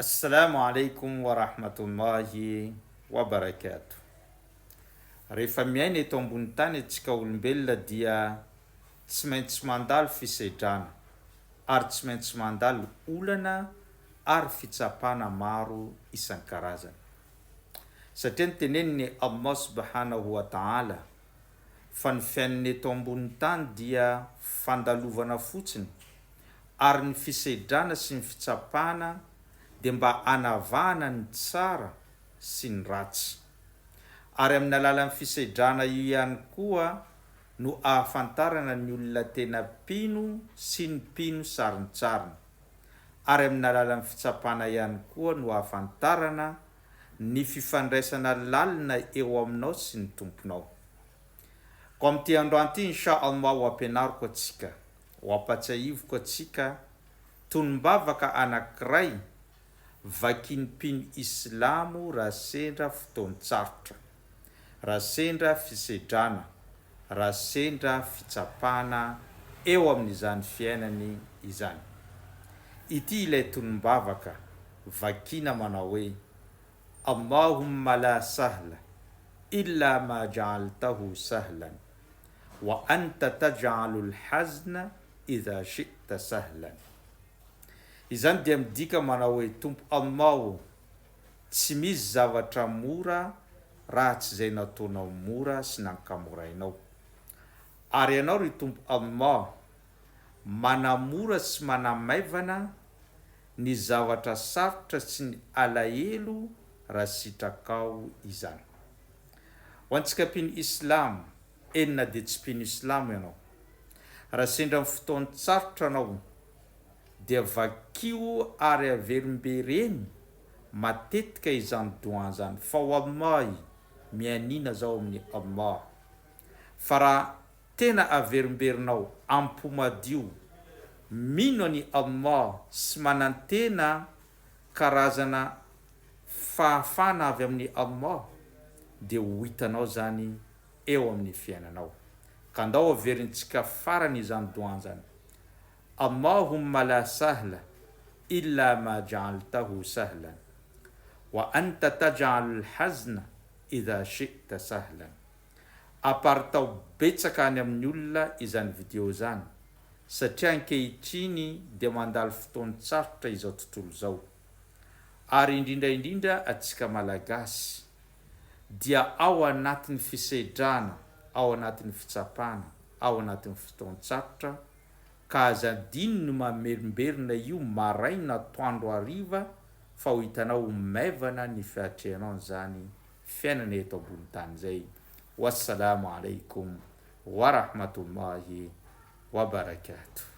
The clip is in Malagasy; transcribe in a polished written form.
Assalamu alaikum wa rahmatullahi wa barakatuh. Rehefa miaina eto ambony tany antsika olombelona dia tsy maintsy mandalo fisedrana ary tsy maintsy mandalo olana ary fitsapana maro isan-karazany. Satria ny teneniny Allah subhanahu wa ta'ala fa ny fiainana eto ambony tany dia fandalovana fotsiny ary ny fisedrana sy ny fitsapana dia mba anavahana ny tsara sy ny ratsy. Ary amin'ny alalan'ny fisedrana io ihany koa no ahafantarana ny olona tena pino sy ny pino sarin-tsariny. Ary amin'ny alalan'ny fitsapana ihany koa no ahafantarana ny fifandraisana lalina eo aminao sy ny tomponao. Ko amin'ity androany ity insha Allah ho ampianariko antsika, ho ampatsahiviko antsika tonombavaka anankiray vakin'ny mpino Islamo raha sendra fotoan-tsarotra, raha sendra fisedrana, raha sendra fitsapana eo amin'izany fiainany izany. Ity ilay tonombavaka vakina manao hoe: Allahumma la sahla illa ma ja'altahu sahlan wa anta taj'alul hazna idha shi'ta sahlan. Izany dia midika manao hoe: Tompo Allah, tsy misy zavatra mora raha tsy izay nataonao mora sy nankamorainao. Ary ianao ry Tompo Allah, manamora sy manamaivana ny zavatra sarotra sy ny alahelo raha sitrakao izany. Ho antsika mpino Islamo, enina dia tsy mpino Islamo ianao, raha sendra amin'ny fotoan-tsarotra anao dia vakio ary averimbereny matetika izany doa zany fa wallahi mianina zao amin'ny Allah. Fa raha tena averimberinao ampomadio mino any Allah sy manantena karazana fahafana avy amin'ny Allah dia ho hitanao zany eo amin'ny fiainanao. Ka ndao averintsika farany izany doa zany: Allahumma la sahla illa ma ja'altahu sahlan wa anta taj'alul hazna idha shi'ta sahlan. Apartao betsaka any amin'ny olona izany video zany satria ankehitriny dia mandalo fotoan-tsarotra izao tontolo zao. Ary indrindra atsika malagasy dia ao anatin'ny fisedrana, ao anatin'ny fitsapana, ao anatin'ny fotoan-tsarotra, ka azadiny no mamerimberina io maraina atoandro hariva fa ho hitanao maivana ny fiatrehanao zany fiainana eto ambony tany zay. Wassalamu alaikum wa rahmatullahi wa barakatuh.